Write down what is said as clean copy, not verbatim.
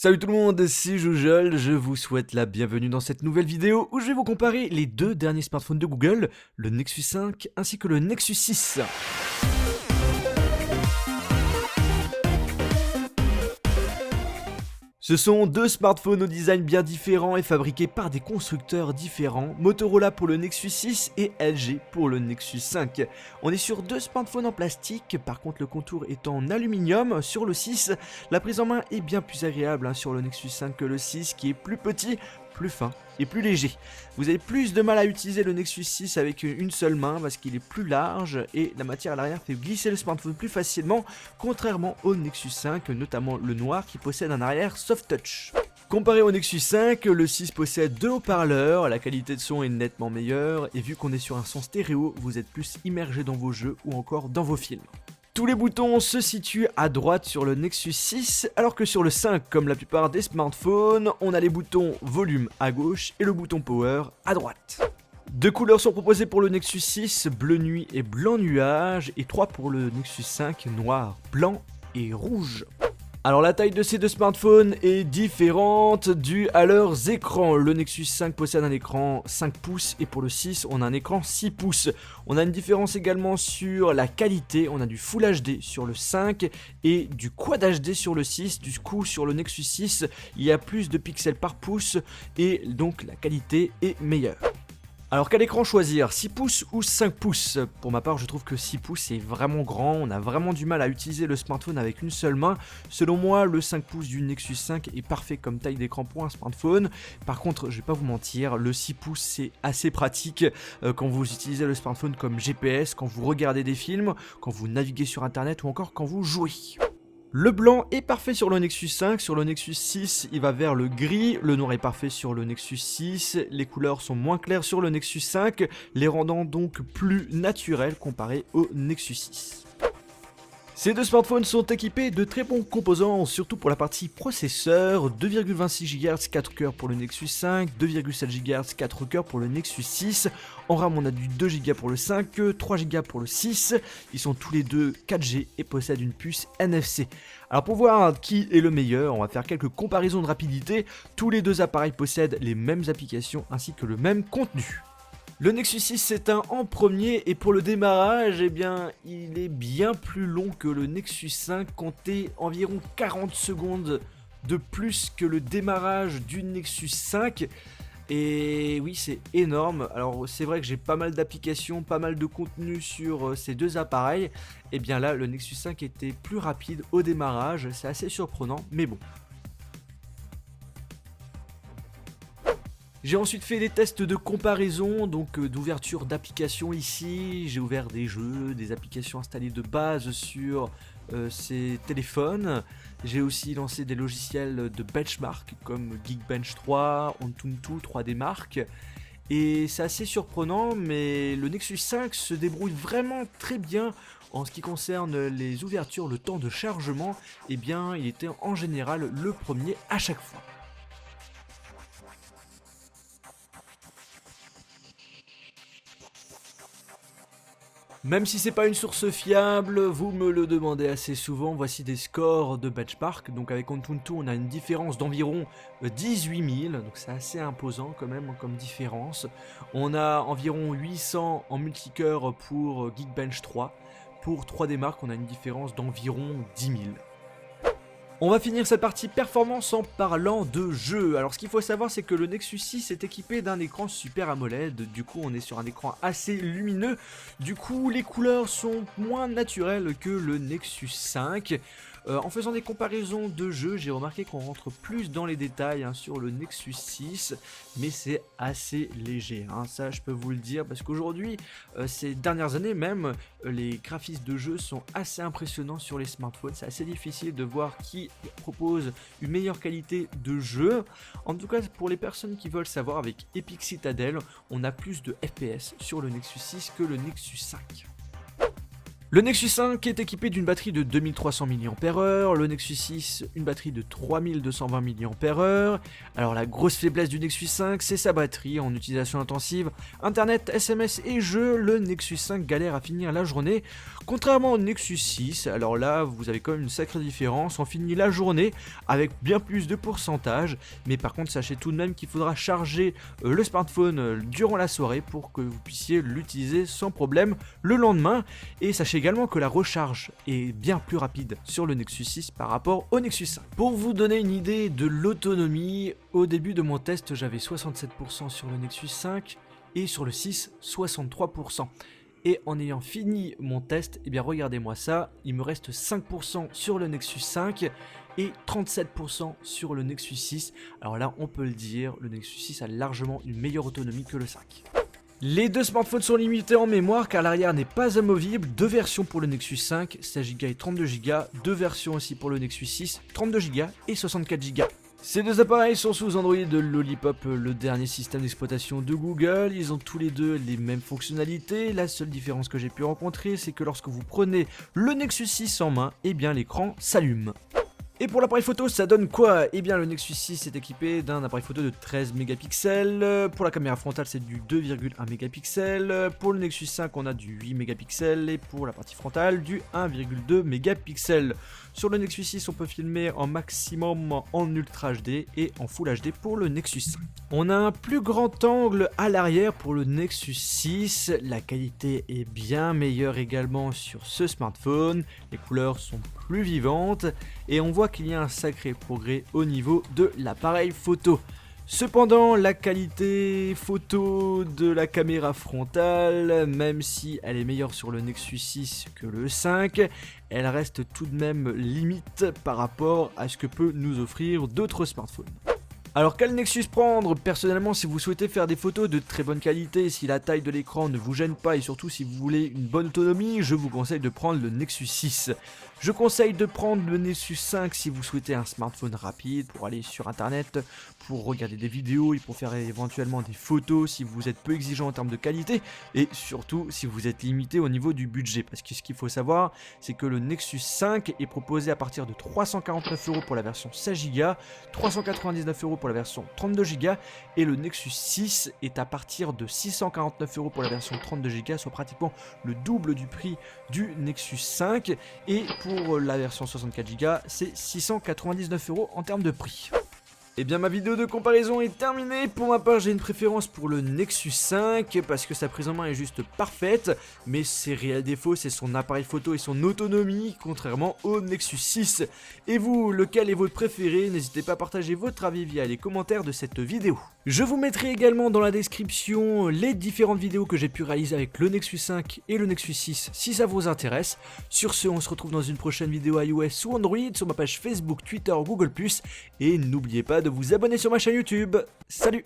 Salut tout le monde, c'est Joujol, je vous souhaite la bienvenue dans cette nouvelle vidéo où je vais vous comparer les deux derniers smartphones de Google, le Nexus 5 ainsi que le Nexus 6. Ce sont deux smartphones au design bien différent et fabriqués par des constructeurs différents, Motorola pour le Nexus 6 et LG pour le Nexus 5. On est sur deux smartphones en plastique, par contre le contour est en aluminium sur le 6. La prise en main est bien plus agréable sur le Nexus 5 que le 6 qui est plus petit, plus fin et plus léger. Vous avez plus de mal à utiliser le Nexus 6 avec une seule main parce qu'il est plus large et la matière à l'arrière fait glisser le smartphone plus facilement, contrairement au Nexus 5, notamment le noir qui possède un arrière soft touch. Comparé au Nexus 5, le 6 possède deux haut-parleurs, la qualité de son est nettement meilleure et vu qu'on est sur un son stéréo, vous êtes plus immergé dans vos jeux ou encore dans vos films. Tous les boutons se situent à droite sur le Nexus 6, alors que sur le 5, comme la plupart des smartphones, on a les boutons volume à gauche et le bouton power à droite. Deux couleurs sont proposées pour le Nexus 6, bleu nuit et blanc nuage, et trois pour le Nexus 5, noir, blanc et rouge. Alors la taille de ces deux smartphones est différente due à leurs écrans. Le Nexus 5 possède un écran 5 pouces et pour le 6 on a un écran 6 pouces. On a une différence également sur la qualité, on a du Full HD sur le 5 et du Quad HD sur le 6. Du coup sur le Nexus 6 il y a plus de pixels par pouce et donc la qualité est meilleure. Alors quel écran choisir, 6 pouces ou 5 pouces? Pour ma part je trouve que 6 pouces c'est vraiment grand, on a vraiment du mal à utiliser le smartphone avec une seule main. Selon moi le 5 pouces du Nexus 5 est parfait comme taille d'écran pour un smartphone. Par contre je vais pas vous mentir, le 6 pouces c'est assez pratique quand vous utilisez le smartphone comme GPS, quand vous regardez des films, quand vous naviguez sur internet ou encore quand vous jouez. Le blanc est parfait sur le Nexus 5, sur le Nexus 6 il va vers le gris, le noir est parfait sur le Nexus 6, les couleurs sont moins claires sur le Nexus 5, les rendant donc plus naturels comparé au Nexus 6. Ces deux smartphones sont équipés de très bons composants, surtout pour la partie processeur, 2,26 GHz 4 cœurs pour le Nexus 5, 2,7 GHz 4 cœurs pour le Nexus 6, en RAM on a du 2 Go pour le 5, 3 Go pour le 6, ils sont tous les deux 4G et possèdent une puce NFC. Alors pour voir qui est le meilleur, on va faire quelques comparaisons de rapidité, tous les deux appareils possèdent les mêmes applications ainsi que le même contenu. Le Nexus 6 s'éteint en premier et pour le démarrage, eh bien, il est bien plus long que le Nexus 5, comptez environ 40 secondes de plus que le démarrage du Nexus 5. Et oui, c'est énorme. Alors c'est vrai que j'ai pas mal d'applications, pas mal de contenu sur ces deux appareils. Et bien là, le Nexus 5 était plus rapide au démarrage, c'est assez surprenant, mais bon. J'ai ensuite fait des tests de comparaison, donc d'ouverture d'applications ici. J'ai ouvert des jeux, des applications installées de base sur ces téléphones. J'ai aussi lancé des logiciels de benchmark comme Geekbench 3, Antutu 3D Mark. Et c'est assez surprenant, mais le Nexus 5 se débrouille vraiment très bien en ce qui concerne les ouvertures, le temps de chargement. Eh bien, il était en général le premier à chaque fois. Même si c'est pas une source fiable, vous me le demandez assez souvent, voici des scores de benchmark. Donc avec Antutu on a une différence d'environ 18 000, donc c'est assez imposant quand même comme différence. On a environ 800 en multicœur pour Geekbench 3. Pour 3D Mark on a une différence d'environ 10 000. On va finir cette partie performance en parlant de jeu. Alors ce qu'il faut savoir c'est que le Nexus 6 est équipé d'un écran Super AMOLED, du coup on est sur un écran assez lumineux, du coup les couleurs sont moins naturelles que le Nexus 5. En faisant des comparaisons de jeux, j'ai remarqué qu'on rentre plus dans les détails sur le Nexus 6, mais c'est assez léger, ça je peux vous le dire, parce qu'aujourd'hui, ces dernières années même, les graphismes de jeux sont assez impressionnants sur les smartphones, c'est assez difficile de voir qui propose une meilleure qualité de jeu. En tout cas, pour les personnes qui veulent savoir, avec Epic Citadel, on a plus de FPS sur le Nexus 6 que le Nexus 5. Le Nexus 5 est équipé d'une batterie de 2300 mAh, le Nexus 6 une batterie de 3220 mAh. Alors la grosse faiblesse du Nexus 5 c'est sa batterie en utilisation intensive, internet, SMS et jeux, le Nexus 5 galère à finir la journée. Contrairement au Nexus 6, alors là vous avez quand même une sacrée différence, on finit la journée avec bien plus de pourcentage, mais par contre sachez tout de même qu'il faudra charger le smartphone durant la soirée pour que vous puissiez l'utiliser sans problème le lendemain. Et sachez également que la recharge est bien plus rapide sur le Nexus 6 par rapport au Nexus 5. Pour vous donner une idée de l'autonomie, au début de mon test j'avais 67% sur le Nexus 5 et sur le 6 63%. Et en ayant fini mon test, et bien regardez-moi ça, il me reste 5% sur le Nexus 5 et 37% sur le Nexus 6. Alors là on peut le dire, le Nexus 6 a largement une meilleure autonomie que le 5. Les deux smartphones sont limités en mémoire car l'arrière n'est pas amovible, deux versions pour le Nexus 5, 16Go et 32Go, deux versions aussi pour le Nexus 6, 32Go et 64Go. Ces deux appareils sont sous Android Lollipop, le dernier système d'exploitation de Google, ils ont tous les deux les mêmes fonctionnalités, la seule différence que j'ai pu rencontrer c'est que lorsque vous prenez le Nexus 6 en main, et bien l'écran s'allume. Et pour l'appareil photo, ça donne quoi? Eh bien le Nexus 6 est équipé d'un appareil photo de 13 mégapixels, pour la caméra frontale c'est du 2,1 mégapixels, pour le Nexus 5 on a du 8 mégapixels et pour la partie frontale du 1,2 mégapixels. Sur le Nexus 6 on peut filmer en maximum en Ultra HD et en Full HD pour le Nexus 5. On a un plus grand angle à l'arrière pour le Nexus 6, la qualité est bien meilleure également sur ce smartphone, les couleurs sont plus vivantes et on voit qu'il y a un sacré progrès au niveau de l'appareil photo. Cependant, la qualité photo de la caméra frontale, même si elle est meilleure sur le Nexus 6 que le 5, elle reste tout de même limite par rapport à ce que peut nous offrir d'autres smartphones. Alors quel Nexus prendre? Personnellement, si vous souhaitez faire des photos de très bonne qualité, si la taille de l'écran ne vous gêne pas et surtout si vous voulez une bonne autonomie, je vous conseille de prendre le Nexus 6. Je conseille de prendre le Nexus 5 si vous souhaitez un smartphone rapide pour aller sur internet, pour regarder des vidéos et pour faire éventuellement des photos si vous êtes peu exigeant en termes de qualité et surtout si vous êtes limité au niveau du budget. Parce que ce qu'il faut savoir, c'est que le Nexus 5 est proposé à partir de 349€ pour la version 16Go, 399€ pour la version 32Go et le Nexus 6 est à partir de 649€ pour la version 32Go, soit pratiquement le double du prix du Nexus 5 et pour la version 64Go c'est 699€ en termes de prix. Et bien ma vidéo de comparaison est terminée, pour ma part j'ai une préférence pour le Nexus 5 parce que sa prise en main est juste parfaite, mais ses réels défauts c'est son appareil photo et son autonomie contrairement au Nexus 6. Et vous, lequel est votre préféré? N'hésitez pas à partager votre avis via les commentaires de cette vidéo. Je vous mettrai également dans la description les différentes vidéos que j'ai pu réaliser avec le Nexus 5 et le Nexus 6 si ça vous intéresse. Sur ce, on se retrouve dans une prochaine vidéo iOS ou Android sur ma page Facebook, Twitter, Google+, et n'oubliez pas de vous abonner sur ma chaîne YouTube. Salut!